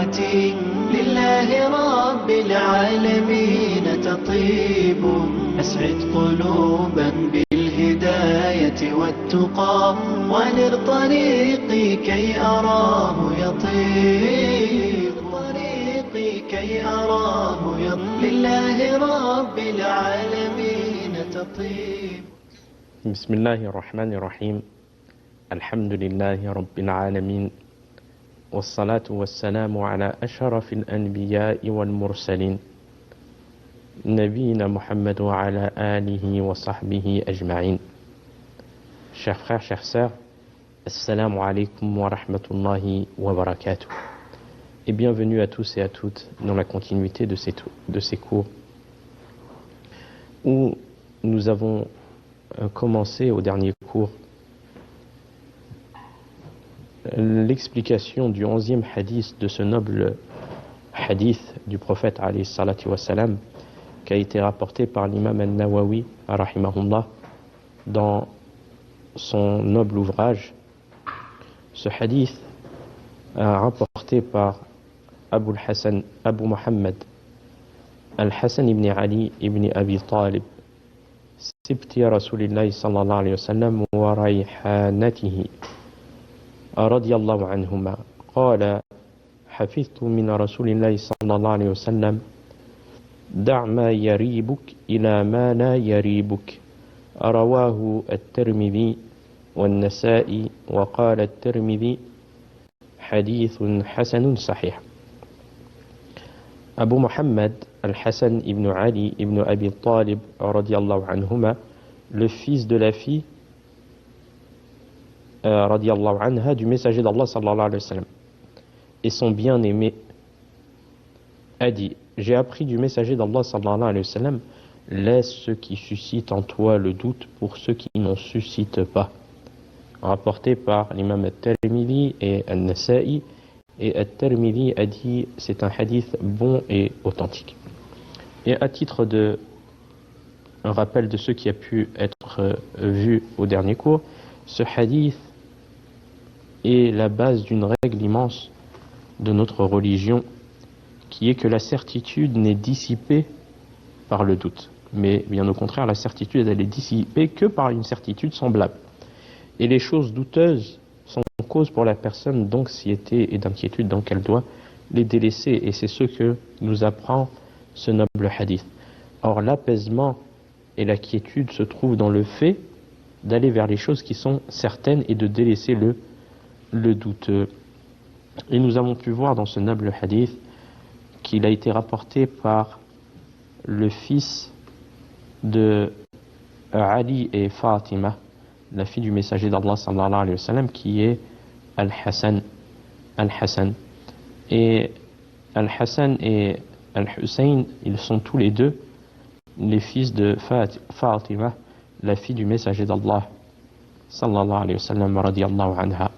حياتي لله رب العالمين تطيب. أسعد قلوبا بالهداية والتقى، ونر طريقي كي أراه يطيب. طريقي كي أراه يطيب لله رب العالمين تطيب. بسم الله الرحمن الرحيم. الحمد لله رب العالمين، والصلاة والسلام على أشرف الأنبياء والمرسلين نبينا محمد وعلى آله وصحبه أجمعين. Chers frères, chères sœurs, Assalamu alaikum wa rahmatullahi wa barakatuh. Et bienvenue à tous et à toutes dans la continuité de ces cours où nous avons commencé au dernier cours l'explication du 11e hadith de ce noble hadith du prophète alayhi salatu wassalam qui a été rapporté par l'imam al-Nawawi rahimahullah dans son noble ouvrage. Ce hadith rapporté par Abu Muhammad al-Hassan ibn Ali ibn Abi Talib سبت رسول الله صلى الله عليه وسلم وريحانته رضي الله عنهما قال حفظت من رسول الله صلى الله عليه وسلم دع ما يريبك إلى ما لا يريبك. رواه الترمذي والنسائي وقال الترمذي حديث حسن صحيح. Abu Muhammad al-Hassan ibn Ali ibn Abi Talib radiyallahu anhuma, le fils de la fille radiyallahu anha du messager d'Allah sallallahu alayhi wa sallam, et son bien-aimé a dit: j'ai appris du messager d'Allah sallallahu alayhi wa sallam, laisse ce qui suscite en toi le doute pour ceux qui n'en suscitent pas. Rapporté par l'imam al-Tirmidhi et al-Nasa'i. Et At-Tirmidhi a dit c'est un hadith bon et authentique. Et à titre de un rappel de ce qui a pu être vu au dernier cours, ce hadith est la base d'une règle immense de notre religion, qui est que la certitude n'est dissipée par le doute. Mais bien au contraire, la certitude elle est dissipée que par une certitude semblable. Et les choses douteuses sont cause pour la personne d'anxiété et d'inquiétude, donc elle doit les délaisser, et c'est ce que nous apprend ce noble hadith. Or l'apaisement et la quiétude se trouvent dans le fait d'aller vers les choses qui sont certaines et de délaisser le douteux. Et nous avons pu voir dans ce noble hadith qu'il a été rapporté par le fils de Ali et Fatima, la fille du messager d'Allah sallallahu alayhi wa sallam, qui est Al-Hassan. Et Al-Hassan et Al-Hussein, ils sont tous les deux les fils de Fatima, la fille du messager d'Allah sallallahu alayhi wa sallam radiyallahu anha.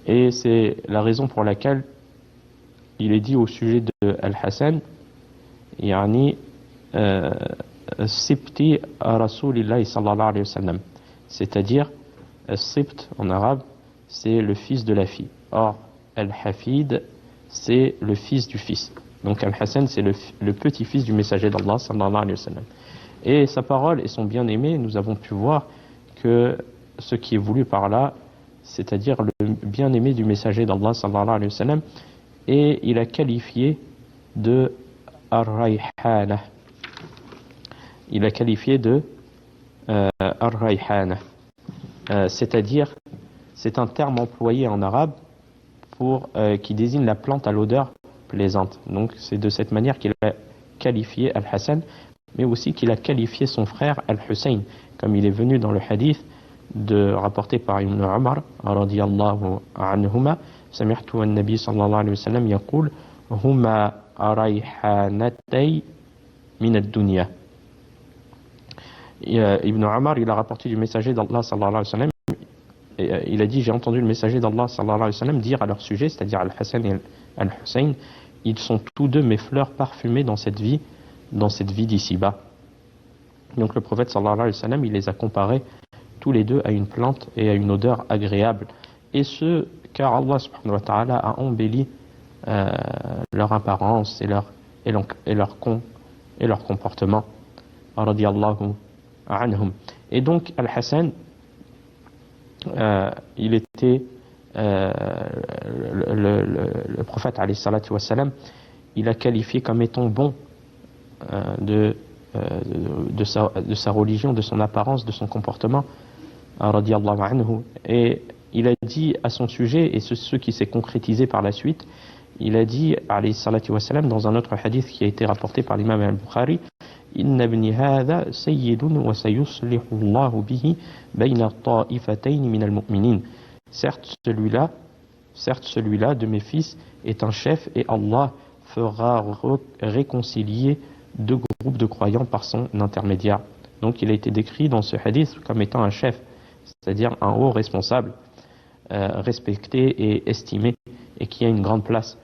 Et c'est la raison pour laquelle il est dit au sujet de Al-Hassan, yani Sibti Rasulillahi sallallahu alayhi wa sallam, c'est-à-dire Sibt en arabe, c'est le fils de la fille. Or, Al-Hafid, c'est le fils du fils. Donc Al-Hassan, c'est le petit-fils du messager d'Allah sallallahu alayhi wa sallam. Et sa parole et son bien-aimé, nous avons pu voir que ce qui est voulu par là, c'est-à-dire le bien-aimé du messager d'Allah sallallahu alayhi wa sallam, et il a qualifié de Ar-Rayhana. Il a qualifié de Ar-Rayhana. C'est-à-dire, c'est un terme employé en arabe qui désigne la plante à l'odeur plaisante. Donc c'est de cette manière qu'il a qualifié Al-Hassan, mais aussi qu'il a qualifié son frère Al-Hussein, comme il est venu dans le hadith rapporté par Ibn Umar radiyallahu anhuma, sami'tu an-nabi sallallahu alayhi wa sallam yaqul huma rayhanatay min ad-dunya. Ibn Umar, il a rapporté du messager d'Allah sallallahu alayhi wa sallam, et il a dit: j'ai entendu le messager d'Allah sallallahu alayhi wa sallam dire à leur sujet, c'est-à-dire Al-Hassan et Al-Hussein, ils sont tous deux mes fleurs parfumées dans cette vie d'ici-bas. Donc le prophète sallallahu alayhi wa sallam, il les a comparés tous les deux à une plante et à une odeur agréable. Et ce, car Allah subhanahu wa ta'ala a embelli leur apparence et leur comportement. Radiyallahu anhum. Et donc, Al-Hassan, il était le prophète alayhi salatu wassalam, il a qualifié comme étant bon de sa religion, de son apparence, de son comportement, radiyallahu anhu. Et il a dit à son sujet, et ce qui s'est concrétisé par la suite, il a dit alayhi salatu wassalam dans un autre hadith qui a été rapporté par l'imam al-Bukhari: Inna ibni hadha sayyidun wa sayuslihu Allahu bihi bayna ta'ifatayn min al-mu'minin. Certes celui-là de mes fils est un chef, et Allah fera réconcilier deux groupes de croyants par son intermédiaire. Donc il a été décrit dans ce hadith comme étant un chef, c'est-à-dire un haut responsable, respecté et estimé, et qui a une grande place.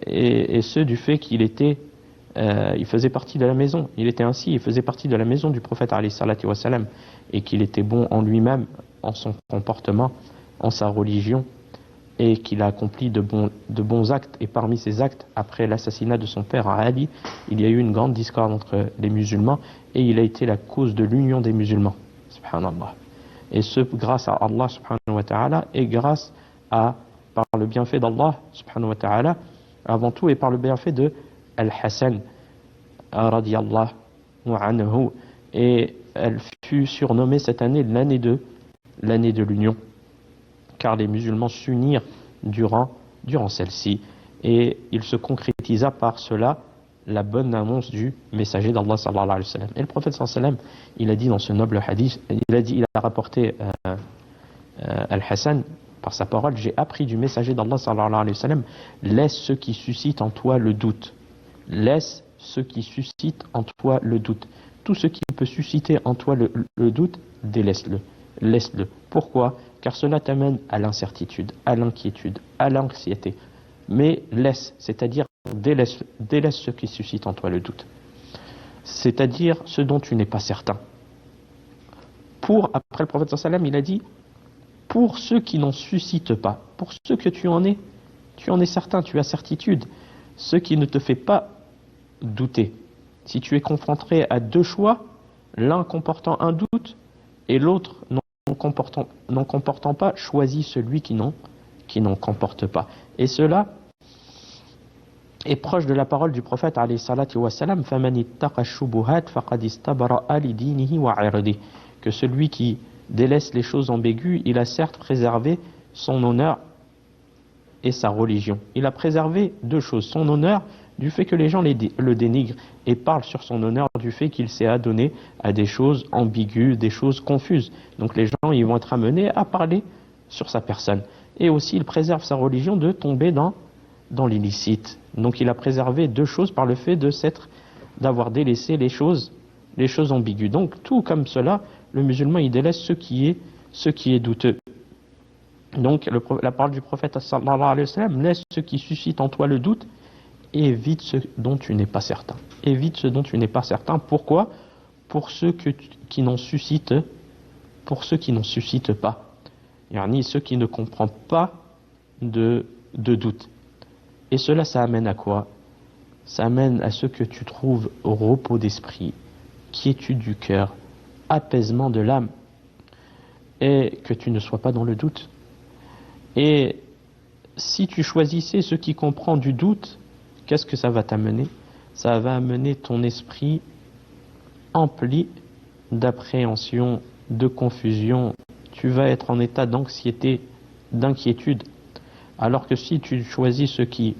Et ce du fait qu'il était, il faisait partie de la maison. Il faisait partie de la maison du prophète alayhi salatu wassalam, et qu'il était bon en lui-même, en son comportement, en sa religion, et qu'il a accompli de bons actes. Et parmi ces actes, après l'assassinat de son père Ali, il y a eu une grande discorde entre les musulmans, et il a été la cause de l'union des musulmans. Subhanallah. Et ce, grâce à Allah subhanahu wa ta'ala, et grâce à, par le bienfait d'Allah subhanahu wa ta'ala, avant tout, et par le bienfait de Al-Hassan, radiyallahu anhu. Et elle fut surnommée cette année l'année de l'union, car les musulmans s'unirent durant celle-ci, et il se concrétisa par cela la bonne annonce du messager d'Allah sallallahu alayhi wa sallam. Et le prophète sallallahu alayhi wa sallam, il a dit dans ce noble hadith, il a rapporté Al-Hassan par sa parole: j'ai appris du messager d'Allah sallallahu alayhi wa sallam, laisse ce qui suscite en toi le doute. Laisse ce qui suscite en toi le doute. Tout ce qui peut susciter en toi le doute, délaisse-le. Laisse-le. Pourquoi? Car cela t'amène à l'incertitude, à l'inquiétude, à l'anxiété. Mais laisse, c'est-à-dire délaisse ce qui suscite en toi le doute. C'est-à-dire ce dont tu n'es pas certain. Après le prophète sallallahu alayhi wa sallam, il a dit, pour ceux qui n'en suscitent pas, pour ceux que tu en es certain, tu as certitude, ce qui ne te fait pas douter. Si tu es confronté à deux choix, l'un comportant un doute et l'autre n'en comportant pas, choisis celui qui n'en comporte pas. Et cela est proche de la parole du prophète alayhi salatu wa salam: faman ittaqa shubuhat faqad istabra'a li dinihi wa 'irdihi, que celui qui délaisse les choses ambiguës, il a certes préservé son honneur et sa religion. Il a préservé deux choses: son honneur, du fait que les gens le dénigrent, et parlent sur son honneur du fait qu'il s'est adonné à des choses ambiguës, des choses confuses. Donc les gens, ils vont être amenés à parler sur sa personne. Et aussi, il préserve sa religion de tomber dans l'illicite. Donc il a préservé deux choses par le fait d'avoir délaissé les choses ambiguës. Donc tout comme cela, le musulman, il délaisse ce qui est douteux. Donc la parole du prophète sallallahu alayhi wa sallam: laisse ce qui suscite en toi le doute, et évite ce dont tu n'es pas certain. Évite ce dont tu n'es pas certain. Pourquoi? Pour ceux qui n'en suscitent pas. Yani ceux qui ne comprennent pas de doute. Et cela, ça amène à quoi? Ça amène à ce que tu trouves repos d'esprit, quiétude du cœur, apaisement de l'âme, et que tu ne sois pas dans le doute. Et si tu choisissais ce qui comprend du doute, qu'est-ce que ça va t'amener? Ça va amener ton esprit empli d'appréhension, de confusion. Tu vas être en état d'anxiété, d'inquiétude. Alors que si tu choisis ce qui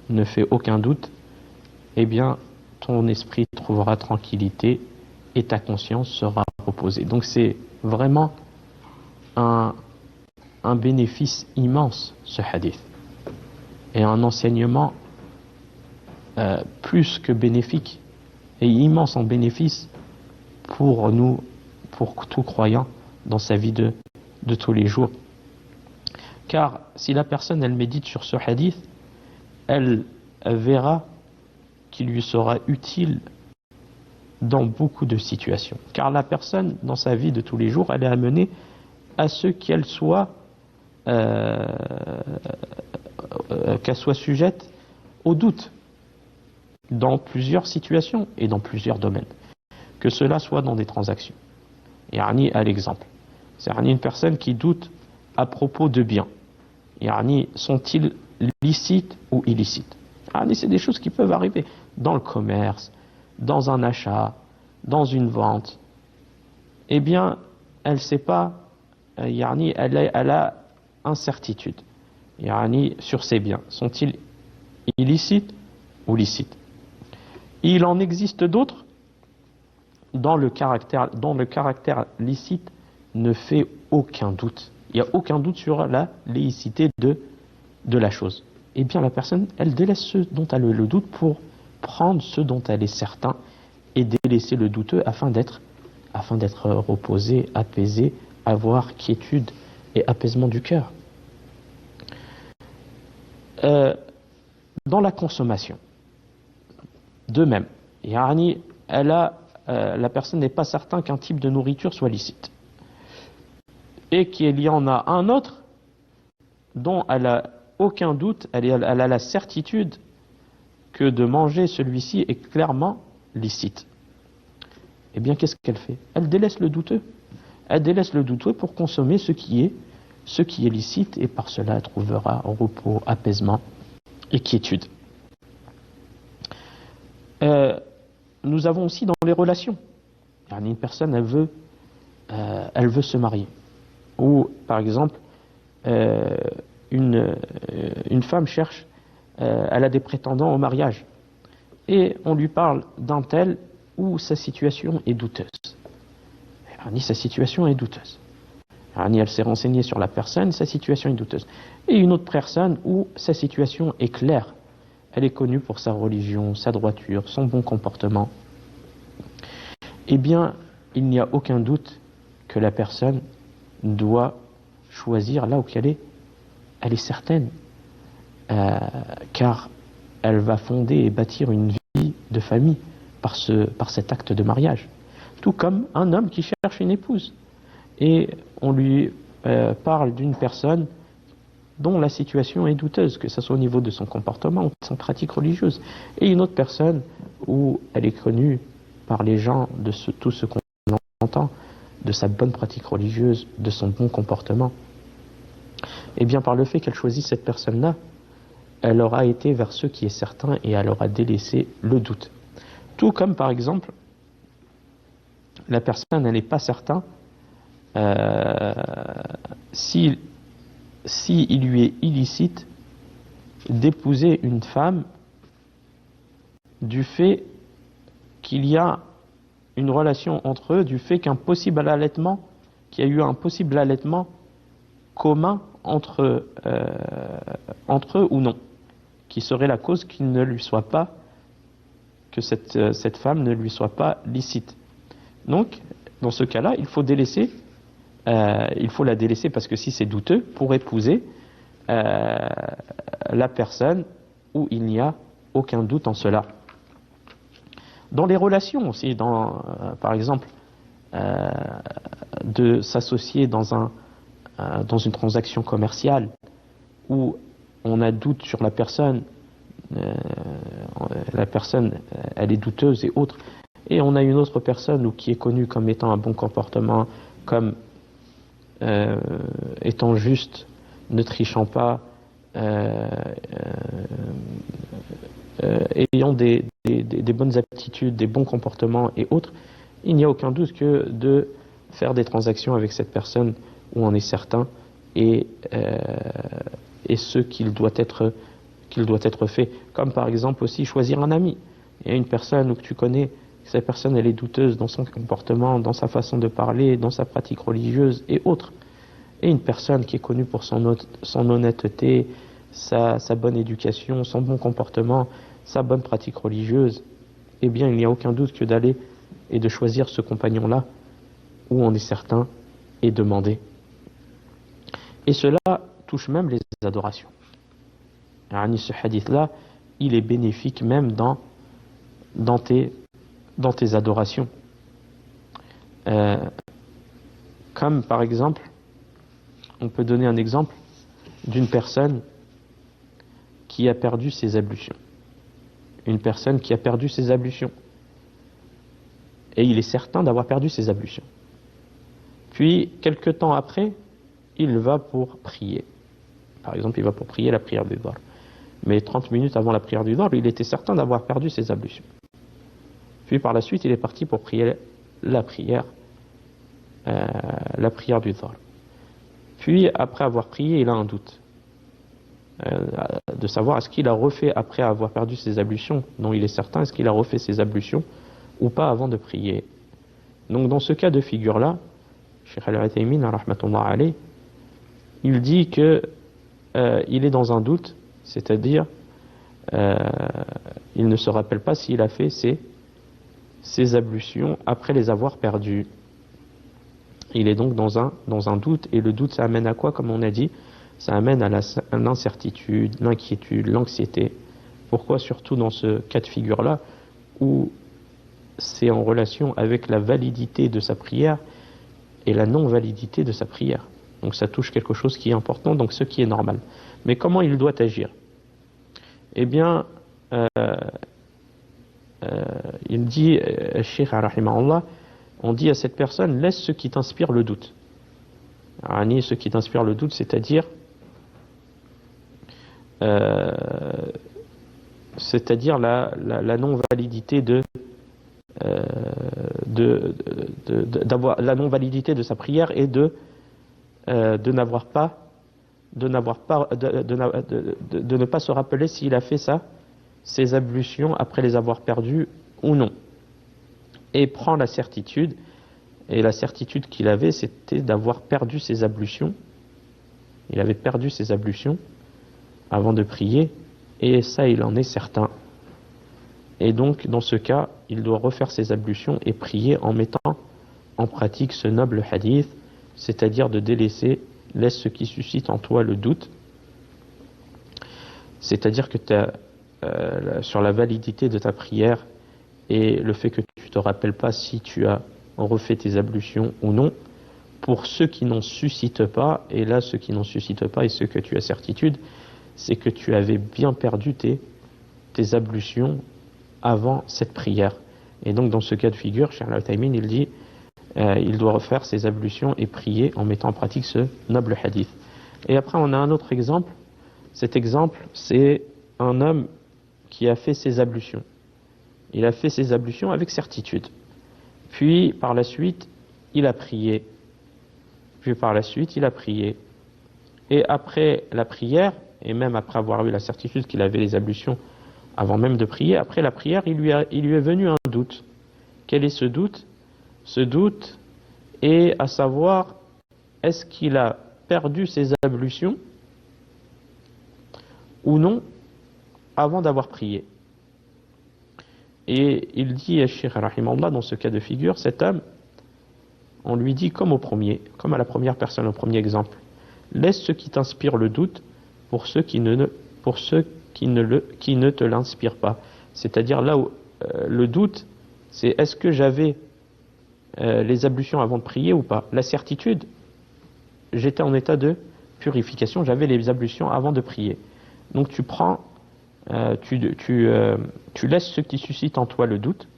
ne fait aucun doute, eh bien, ton esprit trouvera tranquillité et ta conscience sera reposée. Donc c'est vraiment un bénéfice immense, ce hadith. Et un enseignement plus que bénéfique et immense en bénéfice pour nous, pour tout croyant dans sa vie de tous les jours. Car si la personne, elle médite sur ce hadith, elle verra qu'il lui sera utile dans beaucoup de situations. Car la personne, dans sa vie de tous les jours, elle est amenée à ce qu'elle soit qu'elle soit sujette au doute dans plusieurs situations et dans plusieurs domaines. Que cela soit dans des transactions. Yani, à l'exemple. C'est une personne qui doute à propos de biens. Yani, sont-ils licites ou illicites? Yani, c'est des choses qui peuvent arriver dans le commerce, dans un achat, dans une vente. Eh bien, elle ne sait pas, yani, elle a incertitude yani, sur ces biens. Sont-ils illicites ou licites? Il en existe d'autres dont le caractère licite ne fait aucun doute. Il n'y a aucun doute sur la licité de la chose. Eh bien, la personne, elle délaisse ce dont elle a le doute pour prendre ce dont elle est certain et délaisser le douteux afin d'être reposé, apaisé, avoir quiétude et apaisement du cœur. Dans la consommation, de même, yani, la personne n'est pas certain qu'un type de nourriture soit licite et qu'il y en a un autre dont elle a aucun doute, elle a la certitude que de manger celui-ci est clairement licite. Eh bien, qu'est-ce qu'elle fait? Elle délaisse le douteux. Elle délaisse le douteux pour consommer ce qui est licite, et par cela elle trouvera repos, apaisement et quiétude. Nous avons aussi dans les relations. Une personne, elle veut se marier. Ou, par exemple, une femme cherche, elle a des prétendants au mariage. Et on lui parle d'un tel où sa situation est douteuse. Sa situation est douteuse. Elle s'est renseignée sur la personne, sa situation est douteuse. Et une autre personne où sa situation est claire. Elle est connue pour sa religion, sa droiture, son bon comportement. Eh bien, il n'y a aucun doute que la personne doit choisir là où elle est certaine. Car elle va fonder et bâtir une vie de famille par cet acte de mariage. Tout comme un homme qui cherche une épouse. Et on lui parle d'une personne dont la situation est douteuse, que ce soit au niveau de son comportement ou de son pratique religieuse. Et une autre personne où elle est connue par les gens de tout ce qu'on entend, de sa bonne pratique religieuse, de son bon comportement. Et bien par le fait qu'elle choisit cette personne-là, elle aura été vers ce qui est certain et elle aura délaissé le doute. Tout comme par exemple, la personne, elle n'est pas certain si il lui est illicite d'épouser une femme du fait qu'il y a une relation entre eux, du fait qu'il y a eu un possible allaitement commun entre eux ou non, qui serait la cause que cette femme ne lui soit pas licite. Donc, dans ce cas-là, il faut la délaisser parce que si c'est douteux, pour épouser la personne où il n'y a aucun doute en cela. Dans les relations aussi, par exemple, de s'associer dans une transaction commerciale où on a doute sur la personne, elle est douteuse et autres, et on a une autre personne qui est connue comme étant un bon comportement, comme étant juste, ne trichant pas, ayant des bonnes aptitudes, des bons comportements et autres, il n'y a aucun doute que de faire des transactions avec cette personne où on est certain et ce qu'il doit être fait. Comme par exemple aussi choisir un ami. Il y a une personne où tu connais que cette personne elle est douteuse dans son comportement, dans sa façon de parler, dans sa pratique religieuse et autres. Et une personne qui est connue pour son honnêteté, sa bonne éducation, son bon comportement, sa bonne pratique religieuse, eh bien il n'y a aucun doute que d'aller et de choisir ce compagnon-là où on est certain et demander. Et cela touche même les adorations. Alors, ce hadith-là, il est bénéfique même dans tes adorations. Comme par exemple, on peut donner un exemple d'une personne qui a perdu ses ablutions. Une personne qui a perdu ses ablutions. Et il est certain d'avoir perdu ses ablutions. Puis, quelque temps après, il va pour prier. Par exemple, il va pour prier la prière du Dhuhr. Mais 30 minutes avant la prière du Dhuhr, il était certain d'avoir perdu ses ablutions. Puis par la suite, il est parti pour prier la prière du Dhuhr. Puis, après avoir prié, il a un doute de savoir est-ce qu'il a refait, après avoir perdu ses ablutions, dont il est certain, est-ce qu'il a refait ses ablutions ou pas avant de prier. Donc dans ce cas de figure-là, Cheikh Al-Uthaymin, rahmatullah alayh, il dit que il est dans un doute, c'est-à-dire il ne se rappelle pas s'il a fait ses ablutions après les avoir perdues. Il est donc dans un doute, et le doute, ça amène à quoi, comme on a dit? Ça amène à l'incertitude, l'inquiétude, l'anxiété. Pourquoi? Surtout dans ce cas de figure-là, où c'est en relation avec la validité de sa prière et la non-validité de sa prière. Donc ça touche quelque chose qui est important, donc ce qui est normal. Mais comment il doit agir? Eh bien, il dit, Cheikh rahimahullah, on dit à cette personne, laisse ce qui t'inspire le doute. Alors, ce qui t'inspire le doute, c'est-à-dire la non-validité d'avoir la non-validité de sa prière et de ne pas se rappeler s'il a fait ses ablutions après les avoir perdues ou non. Et prend la certitude, et la certitude qu'il avait, c'était d'avoir perdu ses ablutions. Il avait perdu ses ablutions avant de prier, et ça, il en est certain. Et donc, dans ce cas, il doit refaire ses ablutions et prier en mettant en pratique ce noble hadith, c'est-à-dire de délaisser, laisse ce qui suscite en toi le doute, c'est-à-dire que sur la validité de ta prière et le fait que tu ne te rappelles pas si tu as refait tes ablutions ou non, pour ceux qui n'en suscitent pas, et là ceux qui n'en suscitent pas et ceux que tu as certitude, c'est que tu avais bien perdu tes ablutions avant cette prière. Et donc dans ce cas de figure, Cheikh Al-Uthaymin, il dit il doit refaire ses ablutions et prier en mettant en pratique ce noble hadith. Et après on a un autre exemple. Cet exemple, c'est un homme qui a fait ses ablutions. Il a fait ses ablutions avec certitude. Puis par la suite, il a prié. Et après la prière, et même après avoir eu la certitude qu'il avait les ablutions avant même de prier, après la prière, il lui est venu un doute. Quel est ce doute? Ce doute est à savoir, est-ce qu'il a perdu ses ablutions ou non avant d'avoir prié? Et il dit à Cheikh rahimahullah, dans ce cas de figure, cet homme, on lui dit comme à la première personne, au premier exemple, laisse ce qui t'inspire le doute pour ceux qui ne te l'inspirent pas. C'est-à-dire là où le doute, c'est est-ce que j'avais les ablutions avant de prier ou pas? La certitude, j'étais en état de purification, j'avais les ablutions avant de prier. Donc tu prends, tu laisses ce qui suscite en toi le doute,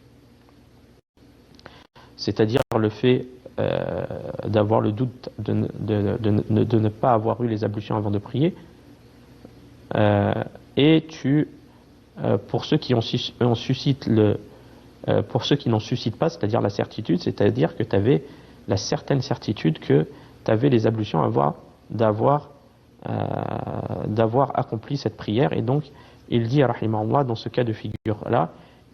c'est-à-dire le fait d'avoir le doute de ne pas avoir eu les ablutions avant de prier, et pour ceux qui pour ceux qui n'en suscitent pas, c'est-à-dire la certitude, c'est-à-dire que tu avais la certaine certitude que tu avais les ablutions d'avoir accompli cette prière. Et donc il dit rahimahullah, dans ce cas de figure là,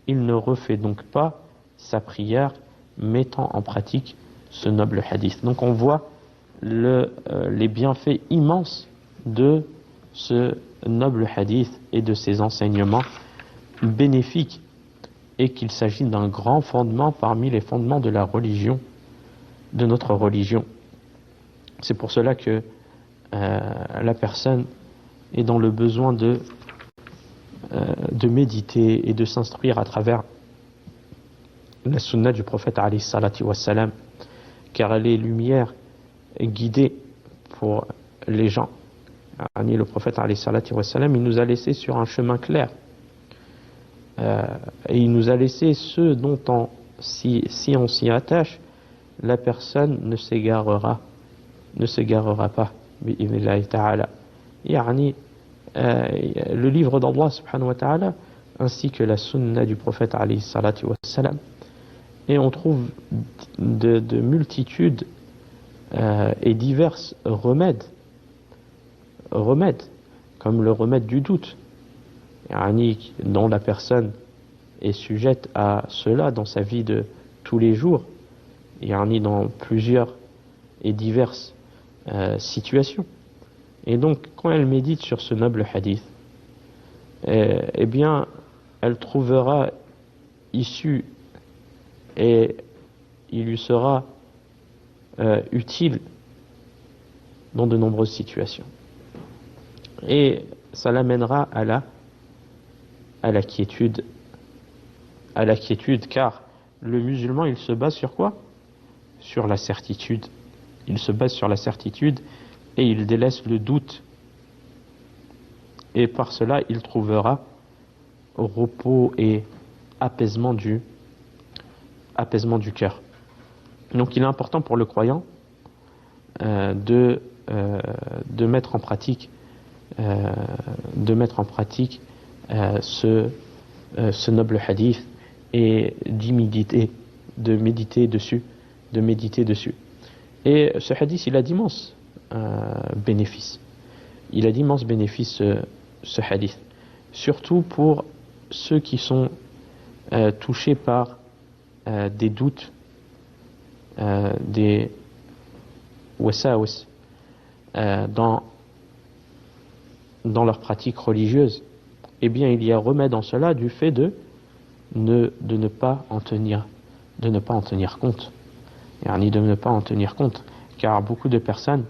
il ne refait donc pas sa prière mettant en pratique ce noble hadith. Donc on voit les bienfaits immenses de ce noble hadith et de ses enseignements bénéfiques, et qu'il s'agit d'un grand fondement parmi les fondements de la religion, de notre religion. C'est pour cela que la personne est dans le besoin de méditer et de s'instruire à travers la sunna du prophète alayhi salatu wassalam, car elle est lumière guidée pour les gens, Le prophète alayhi salatu wassalam, il nous a laissé sur un chemin clair. Et il nous a laissé ceux dont si on s'y attache, la personne ne s'égarera pas. Bi'idhnillahi ta'ala. Le livre d'Allah subhanahu wa ta'ala ainsi que la sunna du prophète alayhi salatu wassalam. Et on trouve de multitudes et diverses remèdes, comme le remède du doute, dont la personne est sujette à cela dans sa vie de tous les jours, dans plusieurs et diverses situations. Et donc, quand elle médite sur ce noble hadith, eh bien, elle trouvera issue et il lui sera utile dans de nombreuses situations. Et ça l'amènera à la quiétude, car le musulman, il se base sur quoi? Sur la certitude. Il se base sur la certitude et il délaisse le doute. Et par cela, il trouvera repos et apaisement du cœur. Donc il est important pour le croyant de mettre en pratique ce noble hadith et de méditer dessus. Et ce hadith, il a d'immenses bénéfices. Ce hadith. Surtout pour ceux qui sont touchés par des doutes, des wasawis dans leur pratique religieuse. Eh bien, il y a remède en cela du fait de ne pas en tenir compte. Car beaucoup de personnes,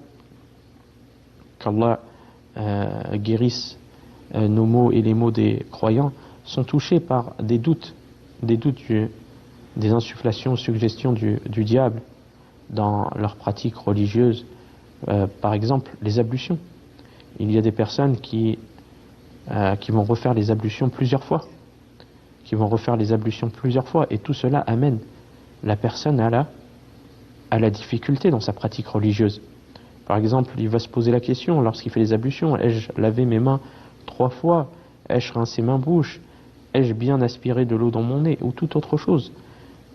qu'Allah guérisse nos maux et les maux des croyants, sont touchés par des doutes, des insufflations, suggestions du diable dans leur pratique religieuse. Par exemple, les ablutions. Il y a des personnes qui vont refaire les ablutions plusieurs fois. Et tout cela amène la personne à la difficulté dans sa pratique religieuse. Par exemple, il va se poser la question lorsqu'il fait les ablutions: ai-je lavé mes mains 3 fois? Ai-je rincé ma bouche? Ai-je bien aspiré de l'eau dans mon nez? Ou toute autre chose.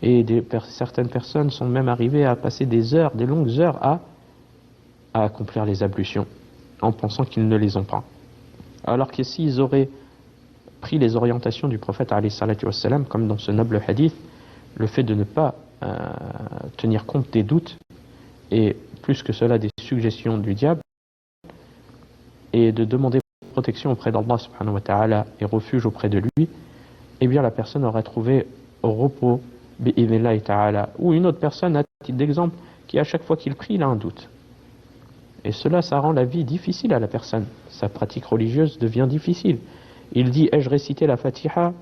Et certaines personnes sont même arrivées à passer des longues heures à accomplir les ablutions, en pensant qu'ils ne les ont pas. Alors que s'ils auraient pris les orientations du prophète alayhi salatu wassalam, comme dans ce noble hadith, le fait de ne pas tenir compte des doutes, et plus que cela des suggestions du diable, et de demander protection auprès d'Allah subhanahu wa ta'ala et refuge auprès de lui, eh bien la personne aurait trouvé repos bi'idhnillahi ta'ala. Ou une autre personne, à titre d'exemple, qui à chaque fois qu'il prie, il a un doute. Et cela, ça rend la vie difficile à la personne. Sa pratique religieuse devient difficile. Il dit: ai-je récité la Fatiha?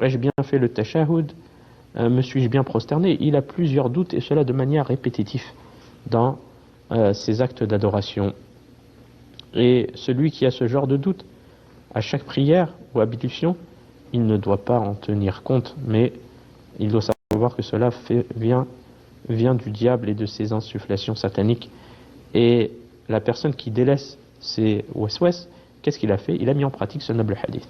Ai-je bien fait le tashahhud? Me suis-je bien prosterné? Il a plusieurs doutes, et cela de manière répétitive dans ses actes d'adoration. Et celui qui a ce genre de doute, à chaque prière ou ablution, il ne doit pas en tenir compte, mais il doit savoir que cela vient du diable et de ses insufflations sataniques. Et la personne qui délaisse ses waswas, qu'est-ce qu'il a fait? Il a mis en pratique ce noble hadith.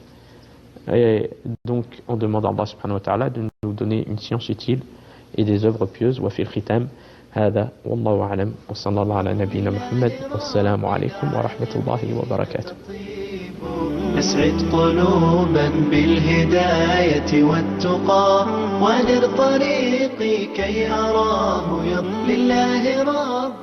Et donc, on demande à Allah subhanahu wa ta'ala de nous donner une science utile et des œuvres pieuses. Wa fil khitam, hada, wallahu a'lam, wa sallallahu ala nabiyyina Muhammad, wassalamu alaykum wa rahmatullahi wa barakatuh. أسعد قلوبا بالهداية والتقى وانر طريقي كي أراه لله رب